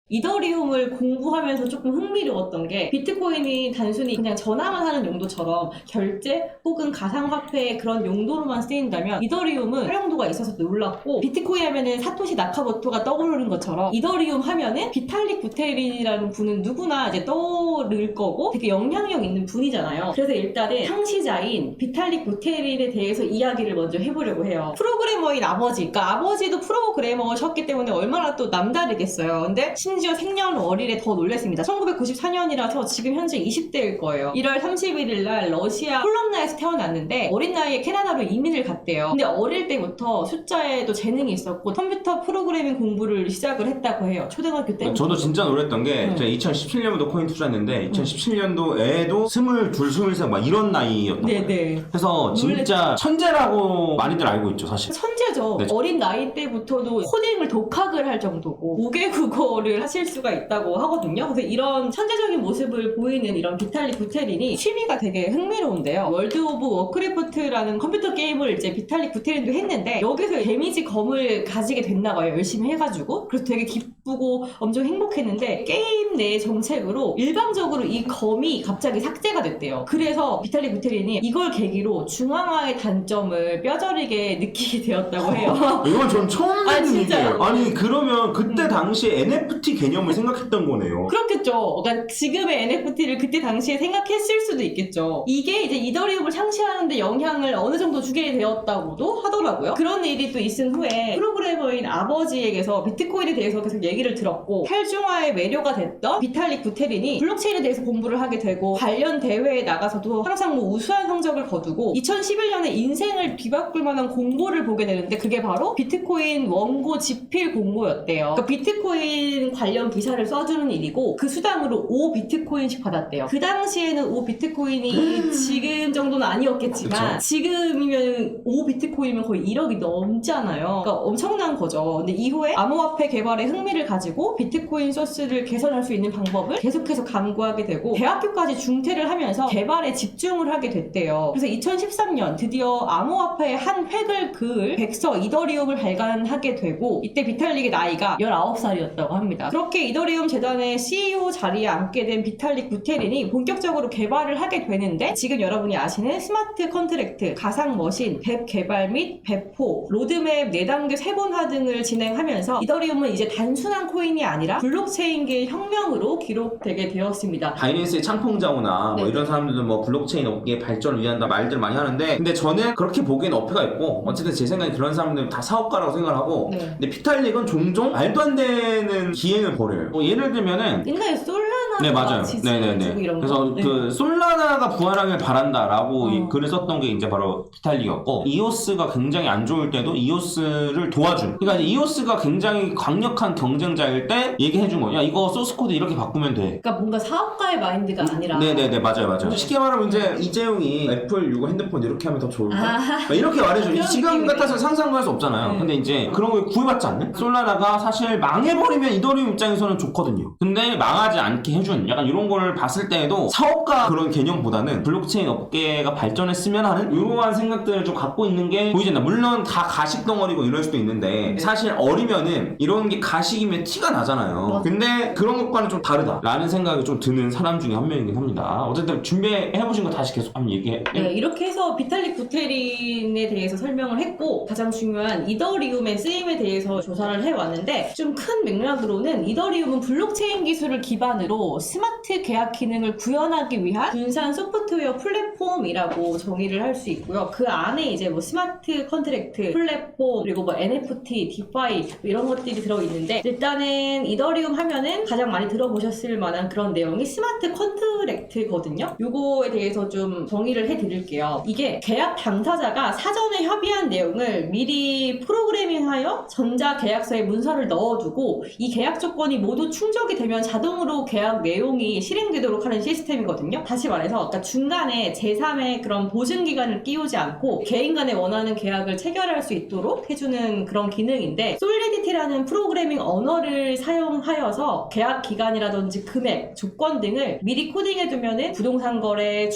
이더리움을 공부하면서 조금 흥미로웠던 게 비트코인이 단순히 그냥 전화만 하는 용도처럼 결제 혹은 가상화폐의 그런 용도로만 쓰인다면 이더리움은 활용도가 있어서 놀랐고, 비트코인 하면은 사토시 나카모토가 떠오르는 것처럼 이더리움 하면은 비탈릭 부테린이라는 분은 누구나 이제 떠오를 거고 되게 영향력 있는 분이잖아요. 그래서 일단은 창시자인 비탈릭 부테린에 대해서 이야기를 먼저 해보려고 해요. 프로그래머인 아버지, 그러니까 아버지도 프로그래머셨기 때문에 얼마나 또 남다르겠어요. 근데 심지어 생년월일에 더 놀랐습니다. 1994년이라서 지금 현재 20대일 거예요. 1월 31일 날 러시아 폴론나에서 태어났는데 어린 나이에 캐나다로 이민을 갔대요. 근데 어릴 때부터 숫자에도 재능이 있었고 컴퓨터 프로그래밍 공부를 시작을 했다고 해요. 초등학교 때. 저도 진짜 놀랬던 게 제가 2017년부터 코인 투자했는데 2017년도에도 22, 23 막 이런 나이였던 거예요. 네네. 그래서 진짜 천재라고 많이들 알고 있죠, 사실. 천재죠. 네. 어린 나이 때부터도 코딩을 독학을 할 정도고 5개 국어를 하실 수가 있다고 하거든요. 그래서 이런 천재적인 모습을 보이는 이런 비탈릭 부테린이 취미가 되게 흥미로운데요. 월드 오브 워크래프트라는 컴퓨터 게임을 이제 비탈릭 부테린도 했는데 여기서 데미지 검을 가지게 됐나봐요. 열심히 해가지고. 그래서 되게 기쁘고 엄청 행복했는데 게임 내 정책으로 일방적으로 이 검이 갑자기 삭제가 됐대요. 그래서 비탈릭 부테린이 이걸 계기로 중앙화의 단점을 뼈저리게 느끼게 되었다고 해요. 이건 전 처음 아, 듣는 진짜요? 얘기예요. 아니 그러면 그때 당시에 NFT 개념을 생각했던 거네요. 그렇겠죠. 그러니까 지금의 NFT를 그때 당시에 생각했을 수도 있겠죠. 이게 이제 이더리움을 창시하는데 영향을 어느 정도 주게 되었다고도 하더라고요. 그런 일이 또 있은 후에 프로그래머인 아버지에게서 비트코인에 대해서 계속 얘기를 들었고, 탈중화의 매료가 됐던 비탈릭 부테린이 블록체인에 대해서 공부를 하게 되고 관련 대회에 나가서도 항상 뭐 우수한 성적을 거두고 2011년에 인생을 뒤바꿀 만한 공고를 보게 되는데 그게 바로 비트코인 원고 집필 공고였대요. 그러니까 비트코인 관련 기사를 써주는 일이고 그 수당으로 5비트코인씩 받았대요. 그 당시에는 5비트코인이 지금 정도는 아니었겠지만 그쵸? 지금이면 5비트코인이면 거의 1억이 넘잖아요. 그러니까 엄청난 거죠. 근데 이후에 암호화폐 개발에 흥미를 가지고 비트코인 소스를 개선할 수 있는 방법을 계속해서 강구하게 되고 대학교까지 중퇴를 하면서 개발에 집중을 하게 됐대요. 그래서 2013년 드디어 암호화폐의 한 획을 그을 백서 이더리움을 발간하게 되고 이때 비탈릭의 나이가 19살이었다고 합니다. 그렇게 이더리움 재단의 CEO 자리에 앉게 된 비탈릭 부테린이 본격적으로 개발을 하게 되는데 지금 여러분이 아시는 스마트 컨트랙트, 가상 머신, 웹 개발 및 배포, 로드맵 4단계 세분화 등을 진행하면서 이더리움은 이제 단순한 코인이 아니라 블록체인계의 혁명으로 기록되게 되었습니다. 바이낸스의 창풍자오나 네. 뭐 이런 사람들도 뭐 블록체인 업계의 발전을 위한다 말들 많이 하는데 근데 저는 그렇게 보기엔 어폐가 있고 어쨌든 제 생각에 그런 사람들은 다 사업가라고 생각을 하고 네. 근데 피탈릭은 종종 말도 안 되는 기행을 벌여요. 뭐 예를 들면은 옛날에 솔라나 네 맞아요. 네네네. 이런 거. 그래서 네. 그 솔라나가 부활하길 바란다라고 이 어. 글을 썼던 게 이제 바로 비탈릭이었고 이오스가 굉장히 안 좋을 때도 이오스를 도와준. 그러니까 이오스가 굉장히 강력한 경쟁자일 때 얘기해준 거야. 야 이거 소스 코드 이렇게 바꾸면 돼. 그러니까 뭔가 사업가의 마인드가 아니라 네네네 맞아요. 네. 쉽게 말하면 이제 이재용이 애플 이거 핸드폰 이렇게 하면 더 좋을까? 아. 이렇게 말해줘. 그런 지금 느낌이네. 같아서 상상도 할 수 없잖아요. 네. 근데 이제 그런 걸 구애받지 않는? 솔라나가 사실 망해버리면 이더리움 입장에서는 좋거든요. 근데 망하지 않게 해준 약간 이런 걸 봤을 때에도 사업가 그런 개념보다는 블록체인 업계가 발전했으면 하는 이러한 생각들을 좀 갖고 있는 게 보이잖아. 물론 다 가식 덩어리고 이럴 수도 있는데 네. 사실 어리면은 이런 게 가식이면 티가 나잖아요. 맞아. 근데 그런 것과는 좀 다르다라는 생각이 좀 드는 사람 중에 한 명이긴 합니다. 어쨌든 준비해보신 거 다시 계속 한번 얘기해. 네, 이렇게 해서 비탈릭 부테린에 대해서 설명을 했고 가장 중요한 이더리움의 쓰임에 대해서 조사를 해왔는데 좀 큰 맥락으로는 이더리움은 블록체인 기술을 기반으로 스마트 계약 기능을 구현하기 위한 분산 소프트웨어 플랫폼이라고 정의를 할 수 있고요. 그 안에 이제 뭐 스마트 컨트랙트, 플랫폼, 그리고 뭐 NFT, 디파이 이런 것들이 들어있는데 일단은 이더리움 하면은 가장 많이 들어보셨을 만한 그런 내용이 스마트 컨트랙트거든요. 요거에 대해서 좀 정의를 해드릴게요. 이게 계약 당사자가 사전에 협의한 내용을 미리 프로그래밍하여 전자 계약서에 문서를 넣어두고 이 계약 조건이 모두 충족이 되면 자동으로 계약 내용이 실행되도록 하는 시스템이거든요. 다시 말해서 그러니까 중간에 제3의 그런 보증기간을 끼우지 않고 개인 간에 원하는 계약을 체결할 수 있도록 해주는 그런 기능인데, 솔리디티라는 프로그래밍 언어를 사용하여서 계약 기간이라든지 금액, 조건 등을 미리 코딩해두면은 부동산 거래,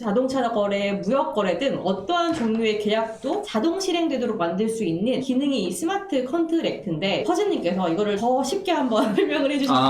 자동차 거래, 무역 거래 등 어떠한 종류의 계약도 자동 실행되도록 만들 수 있는 기능이 이 스마트 컨트랙트인데, 허진님께서 이거를 더 쉽게 한번 설명을 해주시면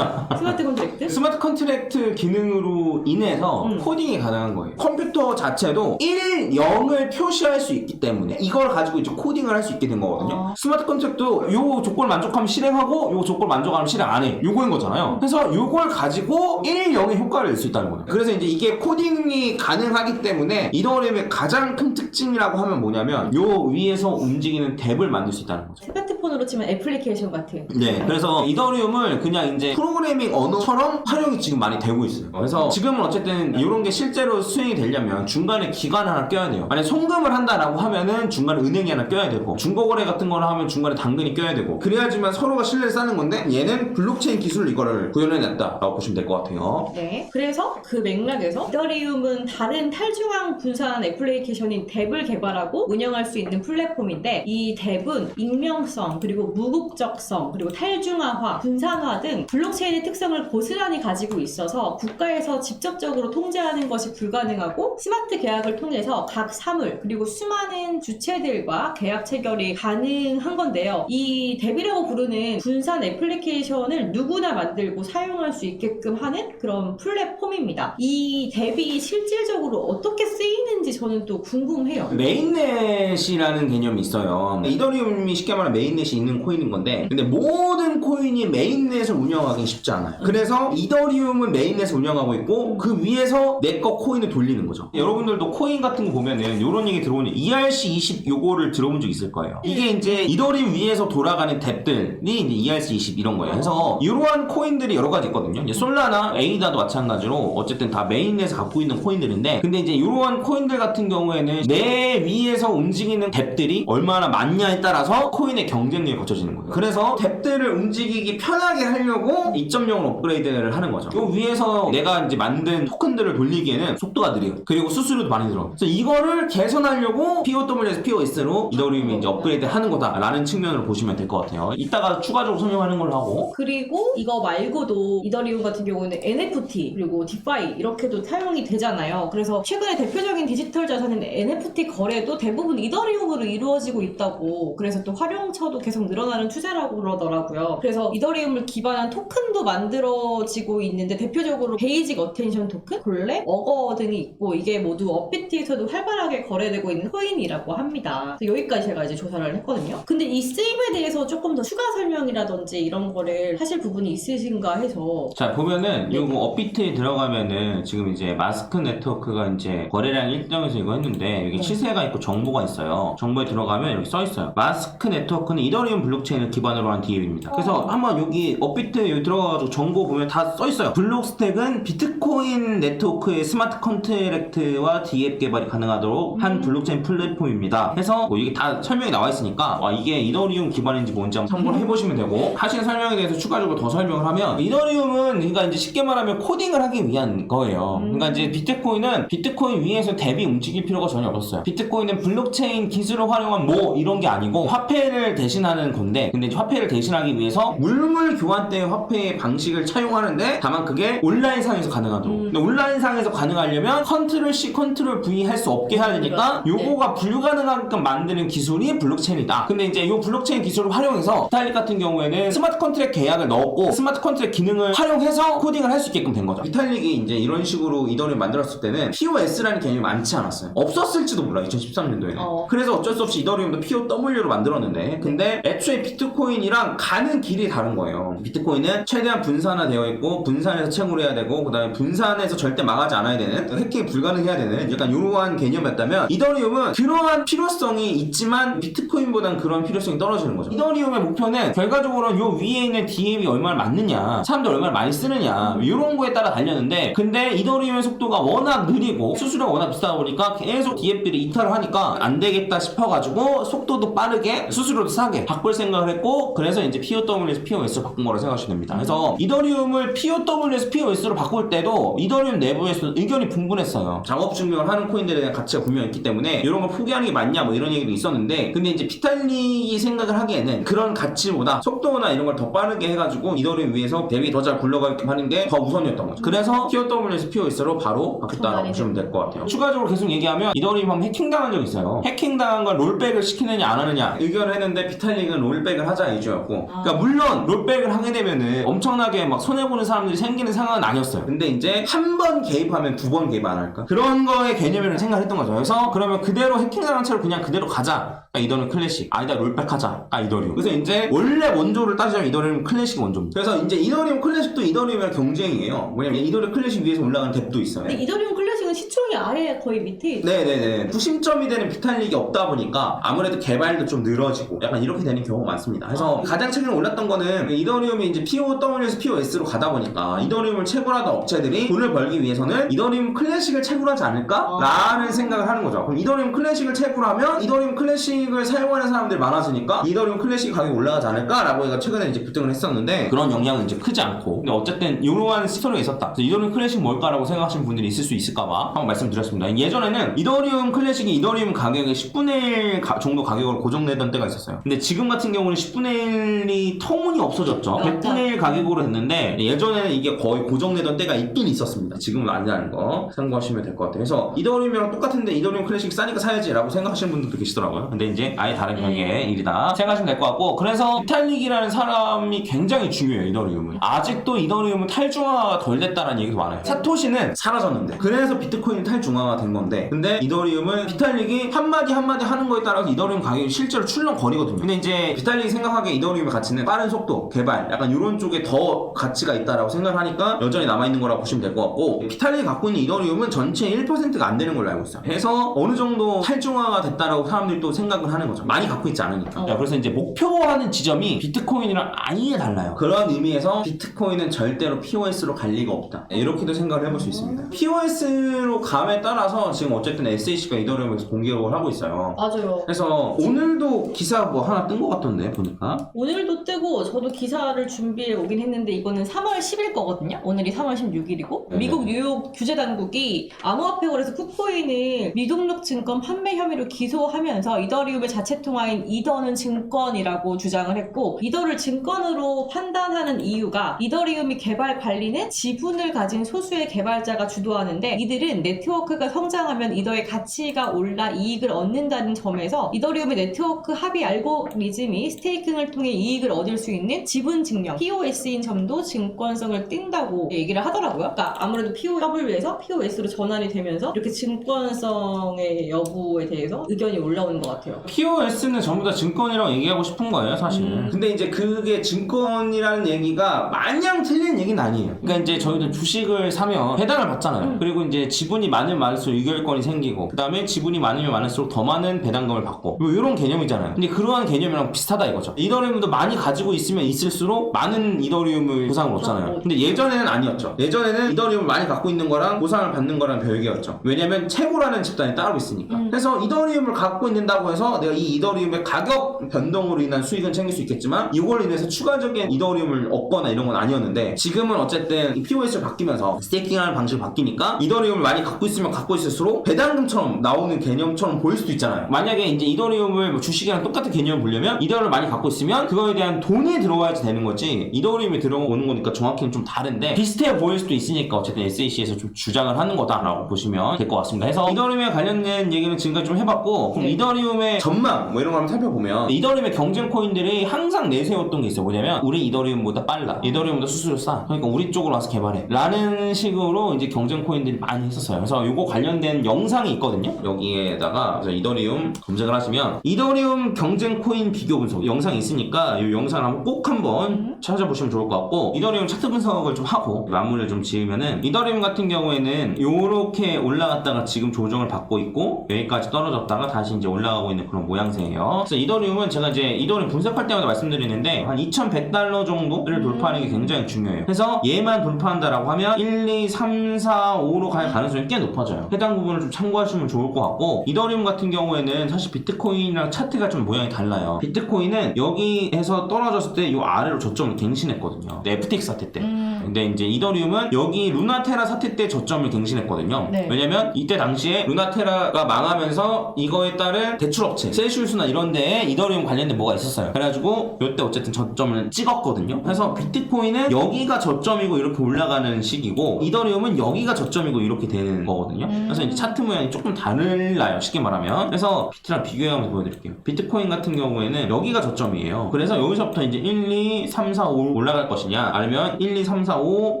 스마트 컨트랙트? 스마트 컨트랙트 기능으로 인해서 코딩이 가능한 거예요. 컴퓨터 자체도 1, 0을 표시할 수 있기 때문에 이걸 가지고 이제 코딩을 할 수 있게 된 거거든요. 스마트 컨트랙트도 요 조건을 만족하면 실행하고 요 조건을 만족하면 실행 안 해. 요거인 거잖아요. 그래서 요걸 가지고 1, 0의 효과를 낼 수 있다는 거예요. 그래서 이제 이게 코딩이 가능하기 때문에 이더리움의 가장 큰 특징이라고 하면 뭐냐면 요 위에서 움직이는 탭을 만들 수 있다는 거죠. 스마트폰으로 치면 애플리케이션 같은. 네, 그래서 이더리움을 그냥 이제 프로그래밍 언어처럼 활용이 지금 많이 되고 있어요. 그래서 지금은 어쨌든 이런 게 실제로 수행이 되려면 중간에 기관 하나 껴야 돼요. 만약에 송금을 한다라고 하면은 중간에 은행이 하나 껴야 되고, 중고거래 같은 거를 하면 중간에 당근이 껴야 되고, 그래야지만 서로가 신뢰를 쌓는 건데, 얘는 블록체인 기술로 이거를 구현해냈다라고 보시면 될 것 같아요. 네. 그래서 그 맥락에서 이더리움은 다른 탈중앙 분산 애플리케이션인 뎁을 개발하고 운영할 수 있는 플랫폼인데, 이 뎁은 익명성, 그리고 무국적성, 그리고 탈중화화, 분산화 등 블록체인의 특성을 고스란히 가지고 있어서 국가에서 직접적으로 통제하는 것이 불가능하고, 스마트 계약을 통해서 각 사물 그리고 수많은 주체들과 계약 체결이 가능한 건데요. 이 뎁이라고 부르는 분산 애플리케이션을 누구나 만들고 사용할 수 있게끔 하는 그런 플랫폼입니다. 이 뎁이 실질적으로 어떻게 쓰이는지 저는 또 궁금해요. 메인넷이라는 개념이 있어요. 이더리움이 쉽게 말하면 메인넷이 있는 코인인 건데, 근데 모든 코인이 메인넷을 운영하기 쉽지 않아요. 그래서 이더리움은 메인넷을 운영하고 있고, 그 위에서 내 거 코인을 돌리는 거죠. 여러분들도 코인 같은 거 보면은 이런 얘기 들어보니 ERC20 요거를 들어본 적 있을 거예요. 이게 이제 이더리움 위에서 돌아가는 뎁들이 이제 ERC20 이런 거예요. 그래서 이러한 코인들이 여러 가지 있거든요. 이제 솔라나 에이다도 마찬가지로 어쨌든 다 메인넷을 갖고 있는 코인들인데, 근데 이제 이러한 코인들 같은 경우에는 내 위에서 움직이는 뎁들이 얼마나 많냐에 따라서 코인의 경쟁력이 거쳐지는 거예요. 그래서 뎁들을 움직이기 편하게 하려고 2.0을 업그레이드를 하는 거죠. 요 위에서 내가 이제 만든 토큰들을 돌리기에는 속도가 느려요. 그리고 수수료도 많이 들어. 그래서 이거를 개선하려고 POW에서 POS로 이더리움이 이제 업그레이드 하는 거다라는 측면으로 보시면 될 것 같아요. 이따가 추가적으로 설명하는 걸로 하고. 그리고 이거 말고도 이더리움 같은 경우는 NFT 그리고 디파이 이렇게도 사용이 되잖아요. 그래서 최근에 대표적인 디지털 자산인 NFT 거래도 대부분 이더리움으로 이루어지고 있다고, 그래서 또 활용처도 계속 늘어나는 추세라고 그러더라고요. 그래서 이더리움을 기반한 토큰도 만들어지고 있는데, 대표적으로 베이직 어텐션 토큰, 본래, 어거 등이 있고, 이게 모두 업비트에서도 활발하게 거래되고 있는 코인이라고 합니다. 여기까지 제가 이제 조사를 했거든요. 근데 이 쓰임에 대해서 조금 더 추가 설명이라든지 이런 거를 하실 부분이 있으신가 해서. 자, 보면은 요거 업비트에 들어가면은 지금 이제 마스크 네트워크가 이제 거래량 일정에서 이거 했는데, 여기 시세가 있고 정보가 있어요. 정보에 들어가면 이렇게 써 있어요. 마스크 네트워크는 이더리움 블록체인을 기반으로 한 DApp입니다. 그래서 한번 여기 업비트 여기 들어가가지고 정보 보면 다 써 있어요. 블록스택은 비트코인 네트워크의 스마트 컨트랙트와 DApp 개발이 가능하도록 한 블록체인 플랫폼입니다. 그래서 뭐 이게 다 설명이 나와 있으니까 이게 이더리움 기반인지 뭔지 한번 참고를 해보시면 되고, 하신 설명에 대해서 추가적으로 더 설명을 하면, 이더리움은 그러니까 이제 쉽게 말하면 코딩을 하기 위한 거예요. 그러니까 이제 비트코인은 비트코인 위에서 뎁이 움직일 필요가 전혀 없었어요. 비트코인은 블록체인 기술을 활용한 뭐 이런 게 아니고 화폐를 대신하는 건데, 근데 이제 화폐를 대신하기 위해서 물물 교환대의 화폐의 방식을 차용하는데, 다만 그게 온라인상에서 가능하도록. 근데 온라인상에서 가능하려면 컨트롤 C, 컨트롤 V 할 수 없게 해야 되니까 요거가 불가능하게끔 만드는 기술이 블록체인이다. 근데 이제 요 블록체인 기술을 활용해서 비탈릭 같은 경우에는 스마트 컨트랙 계약을 넣었고, 스마트 컨트랙 기능을 활용해서 코딩을 할 수 있게끔 된 거죠. 비탈릭이 이제 이런 식으로 이더리움 만들었을 때는 POS라는 개념이 많지 않았어요. 없었을지도 몰라, 2013년도에는. 그래서 어쩔 수 없이 이더리움도 POW로 만들었는데, 근데 애초에 비트코인이랑 가는 길이 다른 거예요. 비트코인은 최대한 분산화되어 있고, 분산해서 채굴해야 해야 되고, 그 다음에 분산해서 절대 망하지 않아야 되는, 해킹이 불가능해야 되는 약간 이러한 개념이었다면, 이더리움은 그러한 필요성이 있지만 비트코인보단 그런 필요성이 떨어지는 거죠. 이더리움의 목표는 결과적으로 요 위에 있는 DApp이 얼마나 맞느냐, 사람들 얼마나 많이 쓰느냐, 이런 거에 따라 달렸는데, 근데 이더리움의 속도가 워낙 느리고 수수료가 워낙 비싸다 보니까 계속 DApp들이 이탈을 하니까 안 되겠다 싶어가지고 속도도 빠르게 수수료도 싸게 편하게 바꿀 생각을 했고, 그래서 이제 POW에서 POS로 바꾼 거라고 생각하시면 됩니다. 그래서 이더리움을 POW에서 POS로 바꿀 때도 이더리움 내부에서 의견이 분분했어요. 작업 증명을 하는 코인들에 대한 가치가 분명히 있기 때문에 이런 걸 포기하는 게 맞냐 뭐 이런 얘기도 있었는데, 근데 이제 비탈릭이 생각을 하기에는 그런 가치보다 속도나 이런 걸 더 빠르게 해가지고 이더리움 위에서 덱이 더 잘 굴러가게 하는 게 더 우선이었던 거죠. 그래서 POW에서 POS로 바로 바뀌었다고 보시면 될 것 같아요. 추가적으로 계속 얘기하면 이더리움 한번 해킹당한 적이 있어요. 해킹당한 걸 롤백을 시키느냐 안 하느냐 의견을 했는데 비탈릭은 롤백을 하자 이주였고, 그러니까 물론 롤백을 하게 되면은 엄청나게 막 손해보는 사람들이 생기는 상황은 아니었어요. 근데 이제 한 번 개입하면 두 번 개입 안 할까? 그런 거의 개념을 생각했던 거죠. 그래서 그러면 그대로 해킹당한 채로 그냥 그대로 가자. 이더리움 클래식. 아니다, 롤백 하자. 이더리움. 그래서 이제 원래 원조를 따지자면 이더리움 클래식이 원조입니다. 그래서 이제 이더리움 클래식도 이더리움이랑 경쟁이에요. 뭐냐면 이더리움 클래식 위에서 올라가는 덱도 있어요. 근데 이더리움 클래식은 시총이 아예 거의 밑에 있어요. 네네네. 구심점이 되는 비탈릭이 없다 보니까 아무래도 개발도 좀 늘어지고 약간 이렇게 되는 경우가 많습니다. 그래서 가장 최근에 올랐던 거는 이더리움이 이제 POW에서 POS로 가다 보니까 이더리움을 채굴하던 업체들이 돈을 벌기 위해서는 이더리움 클래식을 채굴하지 않을까? 라는 생각을 하는 거죠. 그럼 이더리움 클래식을 채굴하면 이더리움 클래식을 사용하는 사람들이 많아지니까 이더리움 클래식 가격이 올라가지 않을까? 라고 얘가 최근에 이제 급등을 했었는데, 그런 영향은 이제 크지 않고, 근데 어쨌든 이러한 스토리가 있었다. 그래서 이더리움 클래식 뭘까라고 생각하시는 분들이 있을 수 있을까봐 한번 말씀드렸습니다. 예전에는 이더리움 클래식이 이더리움 가격의 10분의 1 정도 가격으로 고정되던 때가 있었어요. 근데 지금 같은 경우는 10분의 1이 터무니 없어졌죠. 100분의 1 가격으로 했는데 예전에는 이게 거의 고정되던 때가 있긴 있었습니다. 지금은 아니라는 거 참고하시면 될 것 같아요. 그래서 이더리움이랑 똑같은데 이더리움 클래식 싸니까 사야지 라고 생각하시는 분들도 계시더라고요. 근데 이제 아예 다른 경우의 일이다 생각하시면 될 것 같고, 그래서 비탈릭이라는 사람이 굉장히 중요해요. 이더리움은 아직도 이더리움은 탈중화가 덜 됐다는 얘기도 많아요. 사토시는 사라졌는데 그래서 비트코인이 탈중화가 된 건데, 근데 이더리움은 비탈릭이 한마디 하는 거에 따라서 이더리움 가격이 실제로 출렁거리거든요. 근데 이제 비탈릭이 생각하기에 이더리움의 가치는 빠른 속도, 개발 약간 이런 쪽에 더 가치가 있다라고 생각하니까 여전히 남아있는 거라고 보시면 될 것 같고, 비탈릭이 갖고 있는 이더리움은 전체의 1%가 안 되는 걸로 알고 있어요. 그래서 어느 정도 탈중화가 됐다라고 사람들이 또 생각을 하는 거죠. 많이 갖고 있지 않으니까. 그래서 이제 목표하는 지점이 비트코인이랑 아예 달라요. 그런 의미에서 비트코인은 절대로 POS로 갈 리가 없다. 이렇게도 생각을 해볼 수 있습니다. POS로 감에 따라서 지금 어쨌든 SAC가 이더리움에서 공개를 하고 있어요. 맞아요. 그래서 오늘도 기사 뭐 하나 뜬 것 같던데 보니까. 오늘도 뜨고 저도 기사를 준비해 오긴 했는데 이거는 3월 10일 거거든요. 오늘이 3월 16일이고 네. 미국 뉴욕 규제당국이 암호화폐 거래소 쿠코인을 미등록 증권 판매 혐의로 기소하면서 이더리움의 자체 통화인 이더는 증권이라고 주장을 했고, 이더를 증권으로 판단하는 이유가 이더리움이 개발 관리는 지분을 가진 소수의 개발자가 주도하는데 이들은 네트워크가 성장하면 이더의 가치가 올라 이익을 얻는다는 점에서 이더리움의 네트워크 합의 알고리즘이 스테이킹을 통해 이익을 얻을 수 있는 지분 증명 POS인 점도 증권성을 띈다고 얘기를 하더라고요. 그러니까 아무래도 POW에서 POS로 전환이 되면서 이렇게 증권성의 여부에 대해서 의견이 올라오는 것 같아요. POS는 전부 다 증권이라고 얘기하고 싶은 거예요, 사실. 근데 이제 그게 증권이라는 얘기가 마냥 틀린 얘기는 아니에요. 그러니까 이제 저희도 주식을 사면 배당을 받잖아요. 그리고 이제 지분이 많으면 많을수록 의결권이 생기고, 그 다음에 지분이 많으면 많을수록 더 많은 배당금을 받고, 뭐 이런 개념이잖아요. 근데 그러한 개념이랑 비슷하다 이거죠. 이더리움도 많이 가지고 있으면 있을수록 많은 이더리움을 보상을 얻잖아요. 근데 예전에는 아니었죠. 예전에는 이더리움을 많이 갖고 있는 거랑 보상을 받는 거랑 별개였죠. 왜냐면 채굴하는 집단이 따로 있으니까. 그래서 이더리움을 갖고 있는다고 해서 내가 이 이더리움의 가격 변동으로 인한 수익은 챙길 수 있겠지만 이걸로 인해서 추가적인 이더리움을 얻거나 이런 건 아니었는데, 지금은 어쨌든 이 POS로 바뀌면서 스테이킹하는 방식이 바뀌니까 이더리움을 많이 갖고 있으면 갖고 있을수록 배당금처럼 나오는 개념처럼 보일 수도 있잖아요. 만약에 이제 이더리움을 뭐 주식이랑 똑같은 개념을 보려면 이더를 많이 갖고 있으면 그거에 대한 돈이 들어와야지 되는 거지, 이더리움이 들어오는 거니까 정확히는 좀 다른데 비슷해 보일 수도 있으니까 어쨌든 SAC에서 좀 주장을 하는 거다라고 보시면 될 것 같습니다. 그래서 이더리움에 관련된 얘기는 지금까지 좀 해봤고, 그럼 이더리움의 전망 뭐 이런 거 한번 살펴보면 이더리움의 경쟁 코인들이 항상 내세웠던 게 있어요. 뭐냐면 우리 이더리움보다 빨라, 이더리움보다 수수료 싸, 그러니까 우리 쪽으로 와서 개발해 라는 식으로 이제 경쟁 코인들이 많이 했었어요. 그래서 이거 관련된 영상이 있거든요. 여기에다가 그래서 이더리움 검색을 하시면 이더리움 경쟁 코인 비교 분석 영상이 있으니까 이 영상을 한번 꼭 한번 찾아보시면 좋을 것 같고, 이더리움 차트 분석을 좀 하고 마무리를 좀 지으면은 이더리움 같은 경우에는 요렇게 올라갔다가 지금 조정을 받고 있고 여기까지 떨어졌다가 다시 이제 올라가고 있는 그런 모양새예요. 그래서 이더리움은 제가 이제 이더리움 분석할 때마다 말씀드리는데 한 2100달러 정도를 돌파하는 게 굉장히 중요해요. 그래서 얘만 돌파한다라고 하면 1, 2, 3, 4, 5로 갈 가능성이 가능성이 꽤 높아져요. 해당 부분을 좀 참고하시면 좋을 것 같고, 이더리움 같은 경우에는 사실 비트코인이랑 차트가 좀 모양이 달라요. 비트코인은 여기에서 떨어졌을 때 이 아래로 저점을 갱신했거든요. FTX 사태 때. 근데 이제 이더리움은 여기 루나테라 사태 때 저점을 갱신했거든요. 네. 왜냐면 이때 당시에 루나테라가 망하면서 이거에 따른 대출업체 셀시우스나 이런 데에 이더리움 관련된 뭐가 있었어요. 그래가지고 이때 어쨌든 저점을 찍었거든요. 그래서 비트코인은 여기가 저점이고 이렇게 올라가는 시기고, 이더리움은 여기가 저점이고 이렇게 되는 거거든요. 그래서 이제 차트 모양이 조금 달라요, 쉽게 말하면. 그래서 비트랑 비교해서 보여드릴게요. 비트코인 같은 경우에는 여기가 저점이에요. 그래서 여기서부터 이제 1, 2, 3, 4, 5 올라갈 것이냐, 아니면 1, 2, 3, 4, 5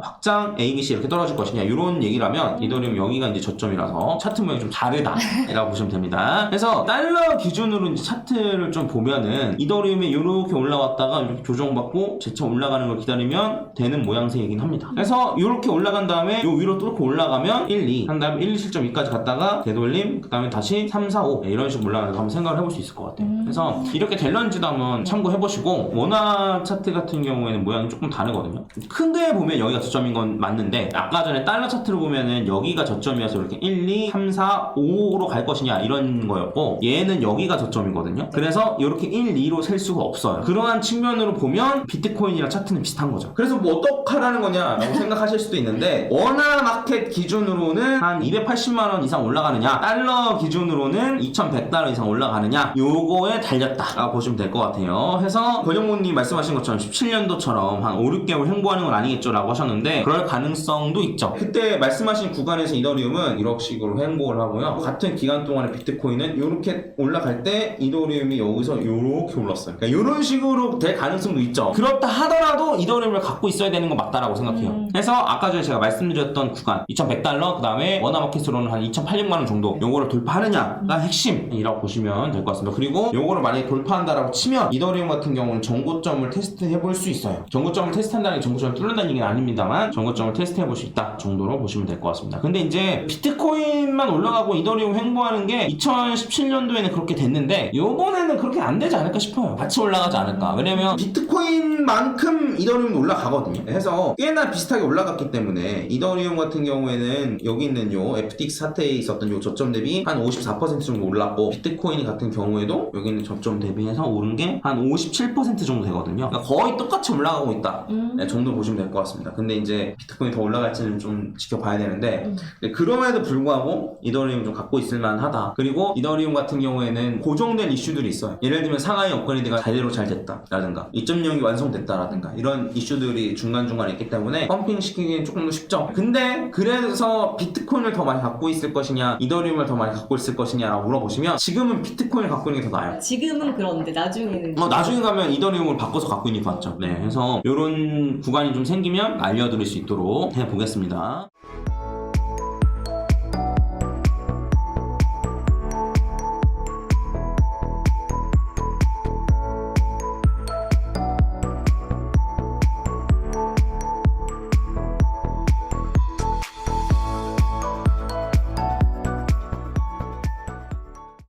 확장 A, B, C 이렇게 떨어질 것이냐, 이런 얘기를 하면 이더리움 여기가 이제 저점이라서 차트 모양이 좀 다르다라고 보시면 됩니다. 그래서 달러 기준으로 이제 차트를 좀 보면은 이더리움이 이렇게 올라왔다가 이렇게 조정받고 재차 올라가는 걸 기다리면 되는 모양새이긴 합니다. 그래서 이렇게 올라간 다음에 요 위로 뚫고 올라가면 1, 2 한 다음에 1, 7.2까지 갔다가 되돌림, 그 다음에 다시 3, 4, 5 이런 식으로 올라가는 거 한번 생각을 해볼 수 있을 것 같아요. 그래서 이렇게 될런지도 한번 참고해보시고, 원화 차트 같은 경우에는 모양이 조금 다르거든요. 크게 보면 여기가 저점인 건 맞는데, 아까 전에 달러 차트를 보면은 여기가 저점이어서 이렇게 1, 2, 3, 4, 5로 갈 것이냐 이런 거였고, 얘는 여기가 저점이거든요. 그래서 이렇게 1, 2로 셀 수가 없어요. 그러한 측면으로 보면 비트코인이랑 차트는 비슷한 거죠. 그래서 뭐 어떡하라는 거냐라고 생각하실 수도 있는데, 원화 마켓 기준으로는 한 280만원 이상 올라가느냐, 달러 기준으로는 2100달러 이상 올라가느냐, 요거에 달렸다라고 보시면 될 것 같아요. 해서 권영모님 말씀하신 것처럼 17년도처럼 한 5, 6개월 횡보하는 건 아니겠죠 라고 하셨는데, 그럴 가능성도 있죠. 그때 말씀하신 구간에서 이더리움은 이런 식으로 횡보를 하고요, 같은 기간 동안에 비트코인은 이렇게 올라갈 때 이더리움이 여기서 이렇게 올랐어요. 그러니까 이런 식으로 될 가능성도 있죠. 그렇다 하더라도 이더리움을 갖고 있어야 되는 건 맞다라고 생각해요. 그래서 아까 전에 제가 말씀드렸던 구간 2100달러, 그 다음에 원화마켓으로는 한 2800만원 정도, 요거를 돌파하느냐가 핵심이라고 보시면 될 것 같습니다. 그리고 요거를 만약에 돌파한다라고 치면 이더리움 같은 경우는 정고점을 테스트해 볼 수 있어요. 정고점을 테스트한다는 게 정고점을 뚫는다는 얘기는 아닙니다만, 정고점을 테스트해 볼 수 있다 정도로 보시면 될 것 같습니다. 근데 이제 비트코인만 올라가고 이더리움 횡보하는 게 2017년도에는 그렇게 됐는데, 요번에는 그렇게 안 되지 않을까 싶어요. 같이 올라가지 않을까. 왜냐면 비트코인만큼 이더리움이 올라가거든요. 그래서 꽤나 비슷하게 올라갔기 때문에, 이더리움 같은 경우에는 여기 있는 요 FTX 사태에 있었던 요 저점 대비 한 54% 정도 올랐고, 비트코인 같은 경우에도 여기 있는 저점 대비해서 오른 게 한 57% 정도 되거든요. 그러니까 거의 똑같이 올라가고 있다 정도 보시면 될 것 같습니다. 근데 이제 비트코인이 더 올라갈지는 좀 지켜봐야 되는데, 그럼에도 불구하고 이더리움 좀 갖고 있을 만하다. 그리고 이더리움 같은 경우에는 고정된 이슈들이 있어요. 예를 들면 상하이 업그레이드가 제대로 잘 됐다라든가 2.0이 완성됐다라든가 이런 이슈들이 중간중간에 있기 때문에 펌핑 시키기는 조금 더 쉽죠. 근데 그래서 비트코인을 더 많이 갖고 있을 것이냐, 이더리움을 더 많이 갖고 있을 것이냐라고 물어보시면, 지금은 비트코인을 갖고 있는 게 더 나아요. 지금은 그런데 나중에는 나중에 가면 이더리움을 바꿔서 갖고 있는 게 맞죠. 네, 그래서 이런 구간이 좀 생기면 알려드릴 수 있도록 해보겠습니다.